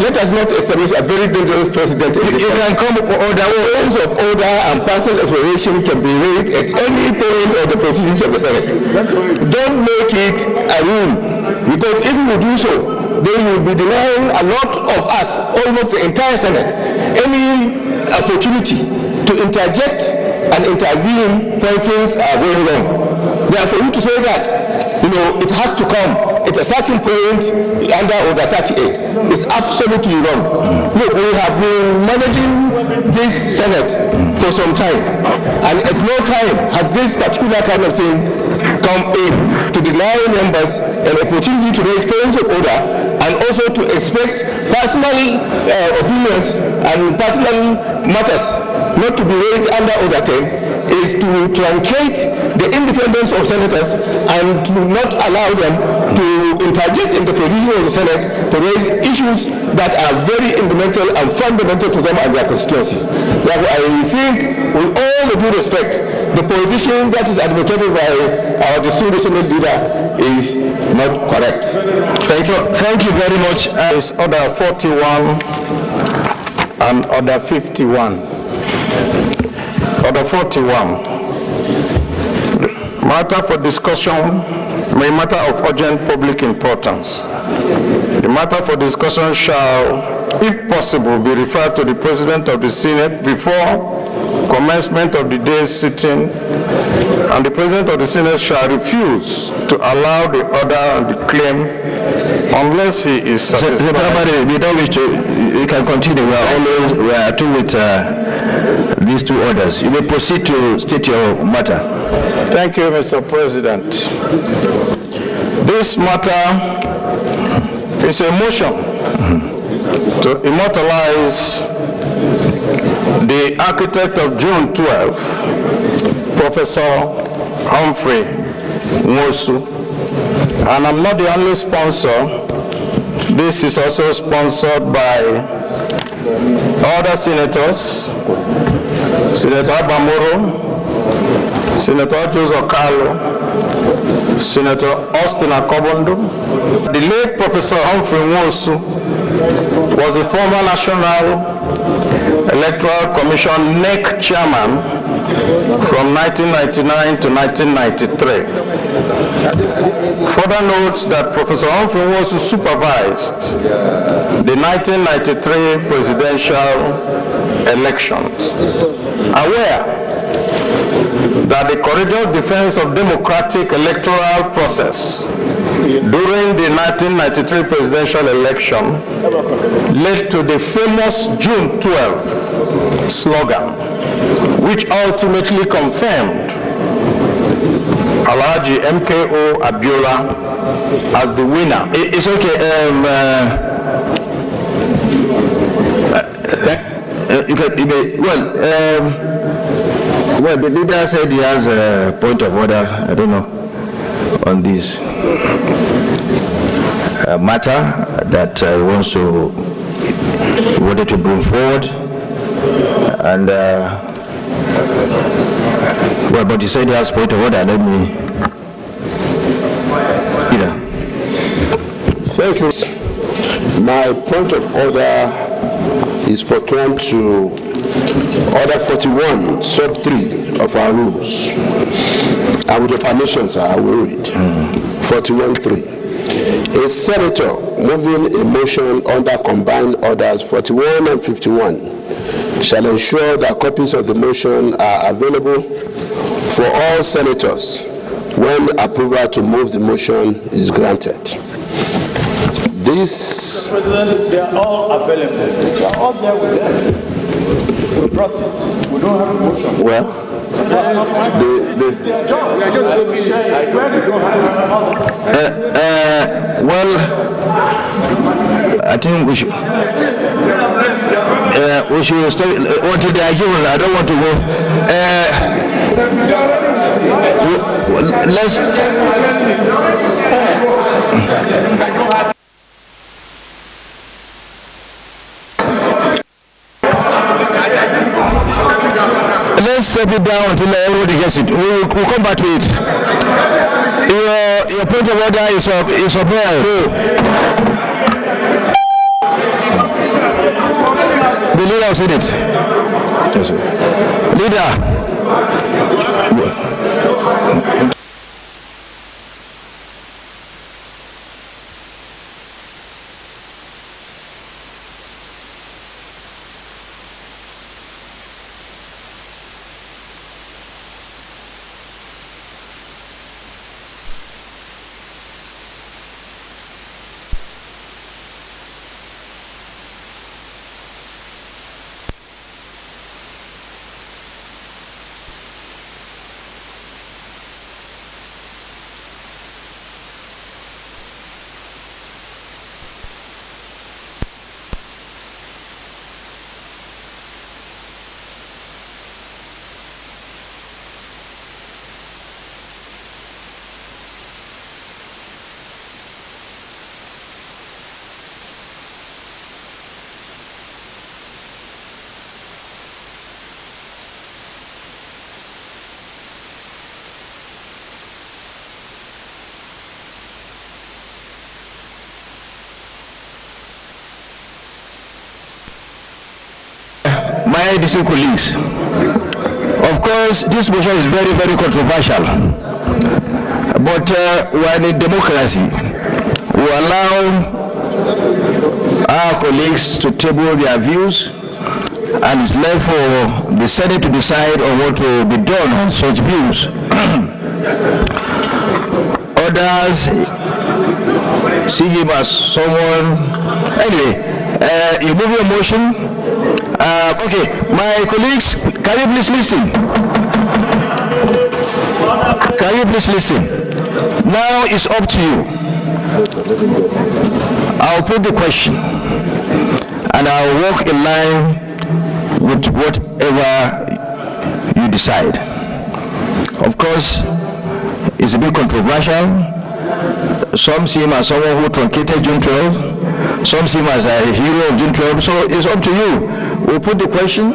let us not establish a very dangerous precedent. You can come order. Points of order and personal exploration can be raised at any point of the proceedings of the Senate. Don't make it a rule, because if you do so, then you will be denying a lot of us, almost the entire Senate, any opportunity to interject and intervene when things are going wrong. Therefore, you to say that, it has to come at a certain point under Order 38 is absolutely wrong. Look, we have been managing this Senate for some time, and at no time has this particular kind of thing come in to deny members an opportunity to raise points of order and also to expect personal opinions and personal matters not to be raised under Order 10 is to truncate the independence of senators and to not allow them to interject in the proceedings of the Senate to raise issues that are very fundamental and fundamental to them and their constituencies. Therefore, I think, with all the due respect, the position that is advocated by our distinguished Senate leader is not correct. Thank you. Thank you very much. Is Order 41 and Order 51. Order 41. Matter for discussion may matter of urgent public importance. The matter for discussion shall, if possible, be referred to the President of the Senate before commencement of the day's sitting, and the President of the Senate shall refuse to allow the order and the claim unless he is satisfied. We don't wish to, you can continue. We are through with these two orders. You may proceed to state your matter. Thank you, Mr. President. This matter is a motion to immortalize the architect of June 12, Professor Humphrey Nwosu. And I'm not the only sponsor. This is also sponsored by other senators, Senator Bamoro, Senator Joseph Carlo, Senator Austin Akobondo. The late Professor Humphrey Nwosu was a former National Electoral Commission NEC chairman from 1999 to 1993. Further notes that Professor Humphrey Nwosu supervised the 1993 presidential elections. Aware that the courageous defense of democratic electoral process during the 1993 presidential election led to the famous June 12 slogan, which ultimately confirmed Alhaji MKO Abiola as the winner. It's okay. Well, the leader said he has a point of order. I don't know on this matter that he wanted to bring forward, and well, but he said he has a point of order. Let me. Thank you. My point of order is pursuant to Order 41, sub 3 of our rules. And with your permission, sir, I will read. 41.3. A senator moving a motion under combined orders 41 and 51 shall ensure that copies of the motion are available for all senators when approval to move the motion is granted. This... Mr. President, they are all available. They are all there with them. We brought it. We don't have a motion. Well, well, I think we should stay until they are given. I don't want to go. Let's. Let's step it down until everybody gets it. We'll come back to it. Your point of order is up. The leader of Senate. Leader. My distinguished colleagues, of course, this motion is very, very controversial. But we are in a democracy. We allow our colleagues to table their views, and it's left for the Senate to decide on what will be done on such views. Others see him as someone. Anyway, you move your motion. Okay, my colleagues, can you please listen? Can you please listen? Now it's up to you. I'll put the question and I'll walk in line with whatever you decide. Of course, it's a bit controversial. Some see him as someone who truncated June 12. Some see him as a hero of June 12. So it's up to you. We'll put the question.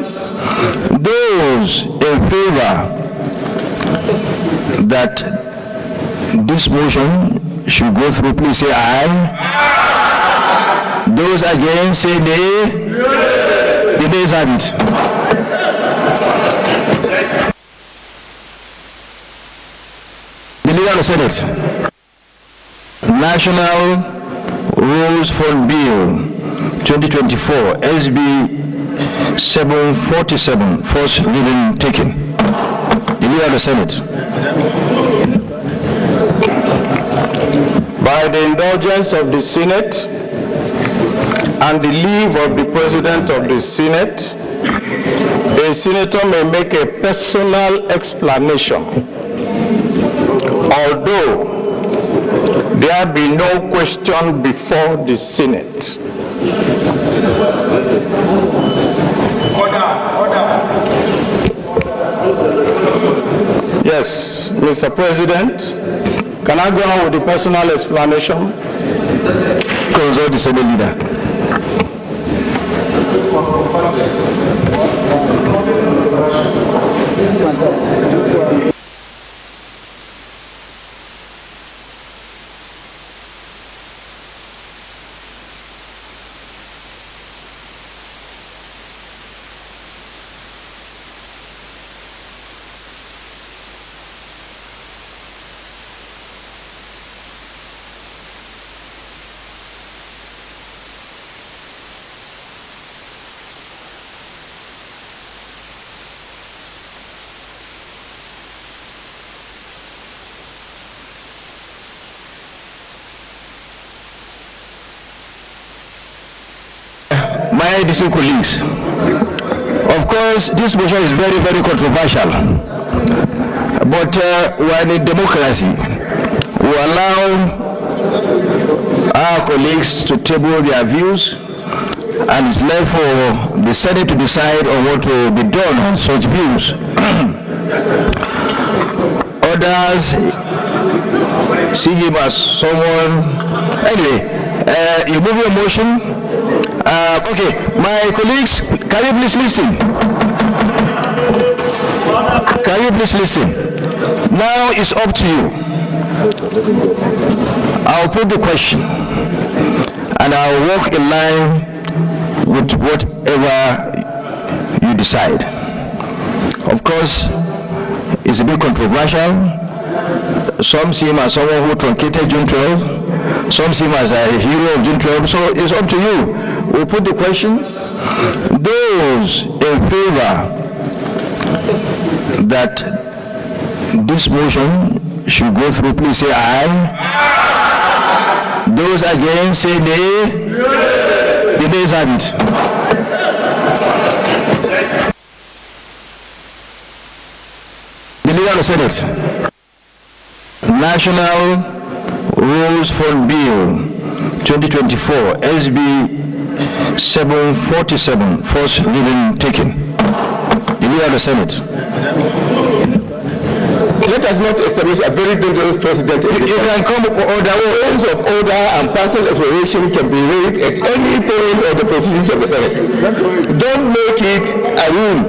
Those in favor that this motion should go through, please say aye. Those against, say nay. The nays have it. The leader of the Senate. National Rules Fund Bill 2024, SB 747, first reading taken. The leader of the Senate. By the indulgence of the Senate and the leave of the President of the Senate, a senator may make a personal explanation, although there be no question before the Senate. Yes, Mr. President, can I go on with the personal explanation? Consult the Senate leader. My distinguished colleagues, of course, this motion is very, very controversial. But we are in a democracy. We allow our colleagues to table their views, and it's left for the Senate to decide on what will be done on such views. Others see him as someone. Anyway, you move your motion. Okay, my colleagues, can you please listen? Can you please listen? Now it's up to you. I'll put the question and I'll walk in line with side. Of course, it's a bit controversial. Some see him as someone who truncated June 12. Some see him as a hero of June 12. So it's up to you. We'll put the question. Those in favor that this motion should go through, please say aye. Those against, say nay. The nays have it. The Leader of the Senate. National Rules Fund Bill 2024, SB 747, first reading taken. The Leader of the Senate. Let us not establish a very dangerous precedent. You can come order. Points of order and personal exploration can be raised at any point of the proceedings of the Senate. Don't make it a rule,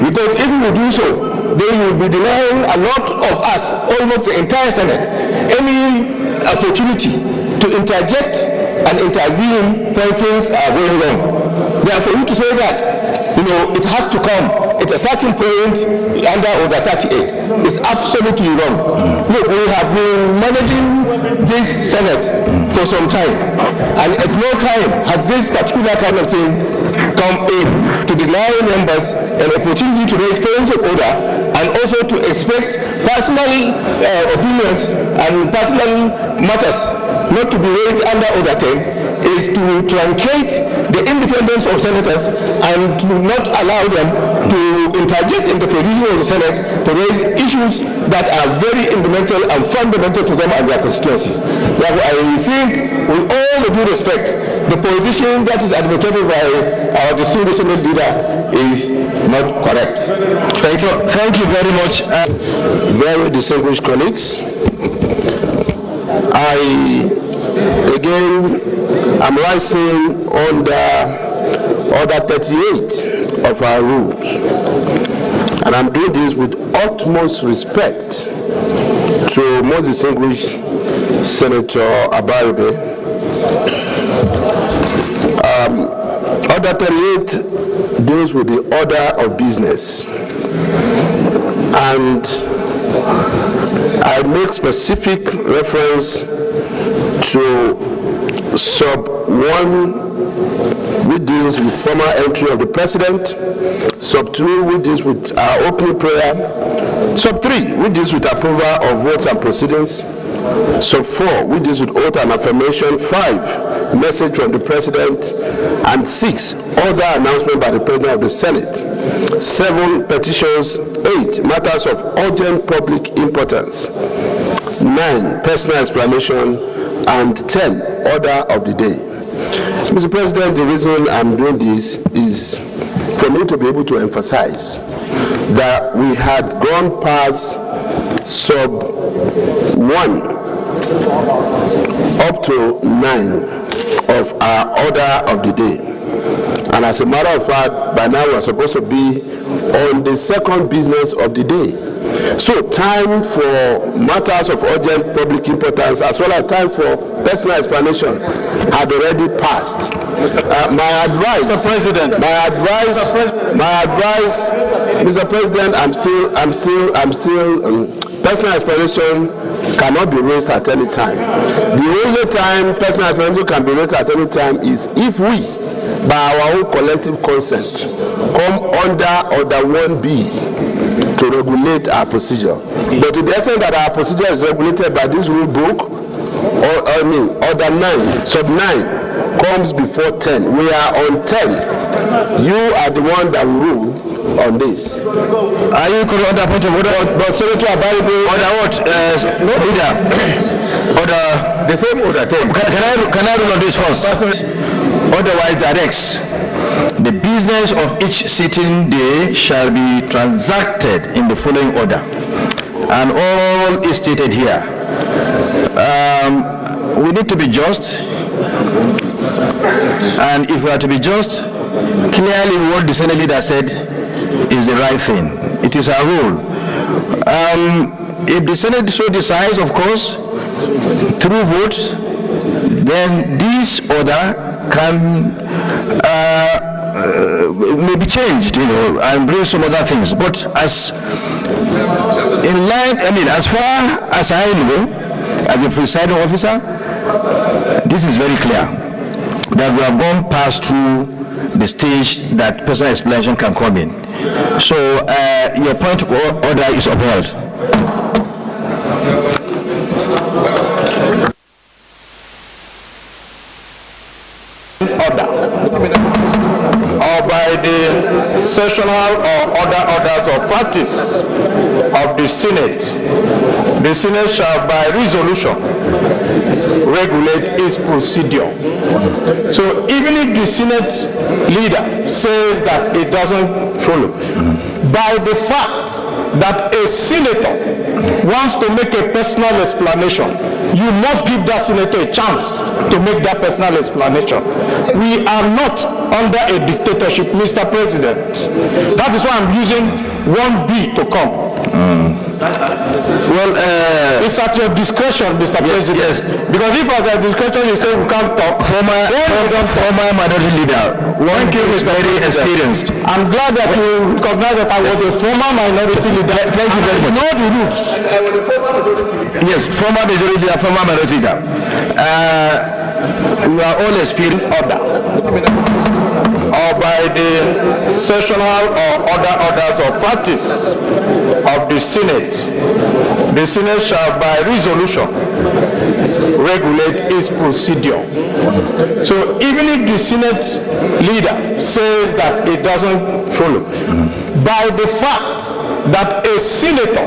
because if you do so, then you will be denying a lot of us, almost the entire Senate, any opportunity to interject and intervene when things are going wrong. Therefore, you to say that, it has to come at a certain point under Order 38 is absolutely wrong. Look, we have been managing this Senate for some time, and at no time has this particular kind of thing come in to deny members an opportunity to raise points of order and also to expect personal opinions and personal matters not to be raised under Order 10 is to truncate the independence of senators and to not allow them to interject in the provision of the Senate to raise issues that are very fundamental and fundamental to them and their constituencies. Therefore, I think, with all the due respect, the position that is advocated by our distinguished leader is not correct. Thank you. Thank you very much. Very distinguished colleagues, I'm rising under Order 38 of our rules, and I'm doing this with utmost respect to most distinguished Senator Abaribe. Order 38 deals with the order of business, and I make specific reference to sub 1, which deals with formal entry of the president, sub 2, which deals with our opening prayer, sub 3, which deals with approval of votes and proceedings, sub 4, which deals with oath and affirmation, 5, message from the president, and 6, other announcement by the president of the Senate, 7, petitions, 8, matters of urgent public importance, 9, personal explanation, and 10, order of the day. Mr. President, the reason I'm doing this is for me to be able to emphasize that we had gone past sub 1 up to 9 of our order of the day. And as a matter of fact, by now we're supposed to be on the second business of the day. So time for matters of urgent public importance as well as time for personal explanation had already passed. My advice, Mr. President, Mr. President, I'm still personal explanation cannot be raised at any time. The only time personal explanation can be raised at any time is if we, by our own collective consent, come under Order 1B to regulate our procedure. But to the extent that our procedure is regulated by this rule book, Order 9, sub 9, comes before 10. We are on 10. You are the one that will rule on this. Are you calling order point of order? But Senator Abaribe, Order what? Leader. Order. The same Order 10. Can I rule on this first? Otherwise, directs. The business of each sitting day shall be transacted in the following order, and all is stated here. We need to be just, and if we are to be just, clearly what the Senate leader said is the right thing. It is our rule. If the Senate so decides, of course, through votes, then this order can may be changed, and bring some other things. But as far as I know, as a presiding officer, this is very clear that we have gone past through the stage that personal explanation can come in. So your point of order is upheld. Or by the sessional or other orders or practice of the Senate shall by resolution regulate its procedure. So even if the Senate leader says that it doesn't follow, by the fact that a senator wants to make a personal explanation, you must give that senator a chance to make that personal explanation. We are not under a dictatorship, Mr. President. That is why I'm using 1B to come. Well, it's at your discretion, Mr. President. Yes. Because if at your discretion you say we can't talk, former minority leader, thank you, Mr. very experienced. I'm glad that you recognize that I was a former minority leader. Thank you very much. Know the rules. Yes, former majority leader, former minority leader. We are all experienced order. Or by the sessional or other orders or practice of the Senate shall by resolution regulate its procedure. So even if the Senate leader says that it doesn't follow, by the fact that a senator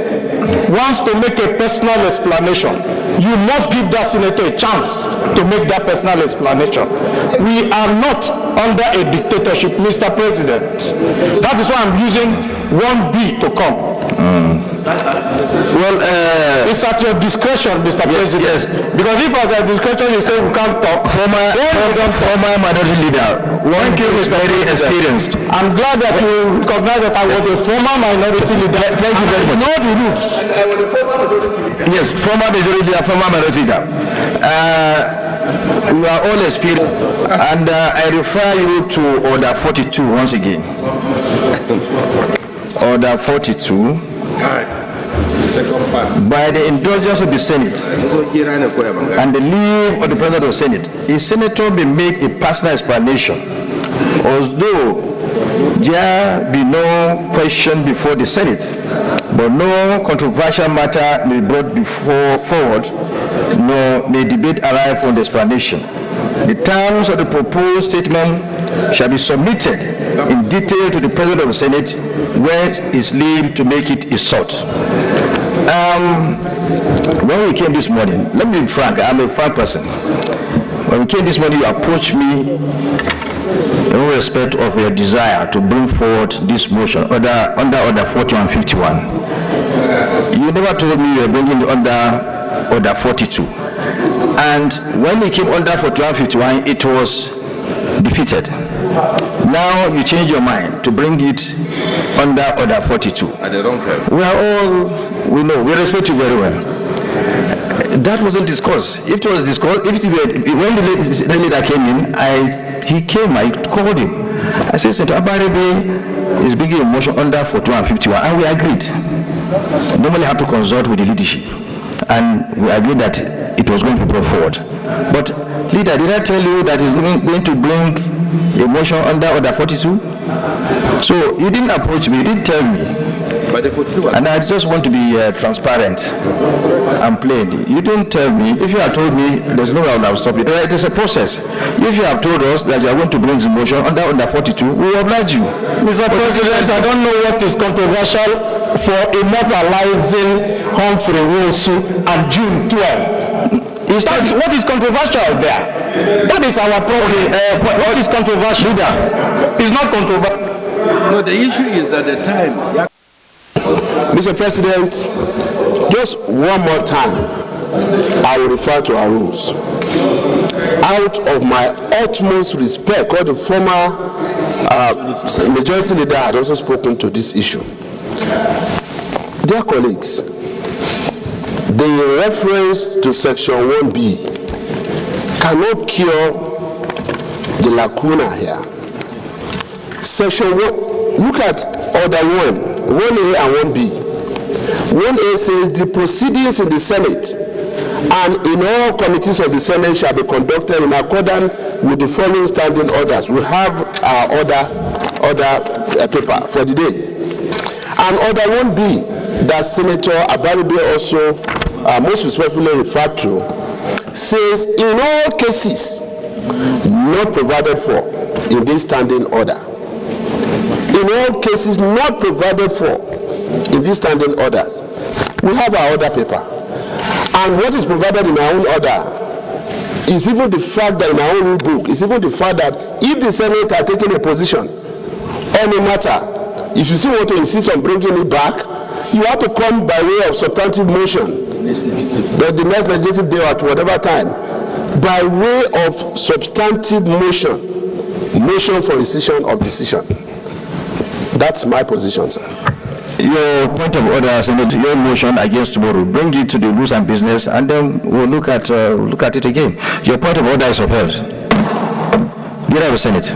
wants to make a personal explanation, you must give that senator a chance to make that personal explanation. We are not under a dictatorship, Mr. President. That is why I'm using 1B to come. Well, it's at your discretion, Mr. President. Yes. Because if at your discretion you say we can't talk, former minority leader, thank you, Mr. very experienced. I'm glad that you recognize that I was a former minority leader. Thank you very much. Know the rules. Yes, former majority leader, former minority leader. We are all experienced, and I refer you to Order 42 once again. Order 42. By the indulgence of the Senate and the leave of the President of the Senate, a senator may make a personal explanation, although there be no question before the Senate, but no controversial matter may be brought forward, nor may debate arise from the explanation. The terms of the proposed statement shall be submitted in detail to the President of the Senate, where his leave to make it is sought. When we came this morning, let me be frank, I'm a frank person. When we came this morning, you approached me in respect of your desire to bring forward this motion under Order 4151. You never told me you were bringing it under Order 42. And when it came under 4151, it was defeated. Now you change your mind to bring it under Order 42. At the wrong time. We know, we respect you very well. That wasn't discussed. If it was discussed, when the leader came in, I called him. I said, Senator Abaribe is bringing a motion under 4151, and we agreed. Normally have to consult with the leadership, and we agreed that it was going to be brought forward. But leader, did I tell you that he's going to bring a motion under Order 42? So you didn't approach me, you didn't tell me. And I just want to be transparent and plain. You didn't tell me. If you had told me, there's no way I would have stopped it. It is a process. If you have told us that you are going to bring the motion under Order 42, we will oblige you. Mr. President, I don't know what is controversial for immortalizing Humphrey Nwosu and June 12. What is controversial there? That is our problem. What is controversial? It's not controversial. No, the issue is that the time. Mr. President, just one more time, I will refer to our rules. Out of my utmost respect, because the former majority leader had also spoken to this issue. Dear colleagues, the reference to Section 1B cannot cure the lacuna here. Section 1, look at order 1A and 1B. 1A says the proceedings in the Senate and in all committees of the Senate shall be conducted in accordance with the following standing orders. We have our order paper for the day. And order 1B that Senator Abaribe also most respectfully referred to says in all cases not provided for in this standing order. In all cases not provided for in these standing orders. We have our order paper. And what is provided in our own order is even the fact that in our own book, is even the fact that if the Senate are taking a position on a matter, if you still want to insist on bringing it back, you have to come by way of substantive motion, but the next legislative day at whatever time, by way of substantive motion for rescission of decision. That's my position, sir. Your point of order, Senator, your motion against tomorrow, bring it to the rules and business, and then we'll look at it again. Your point of order is upheld. Get out of the Senate.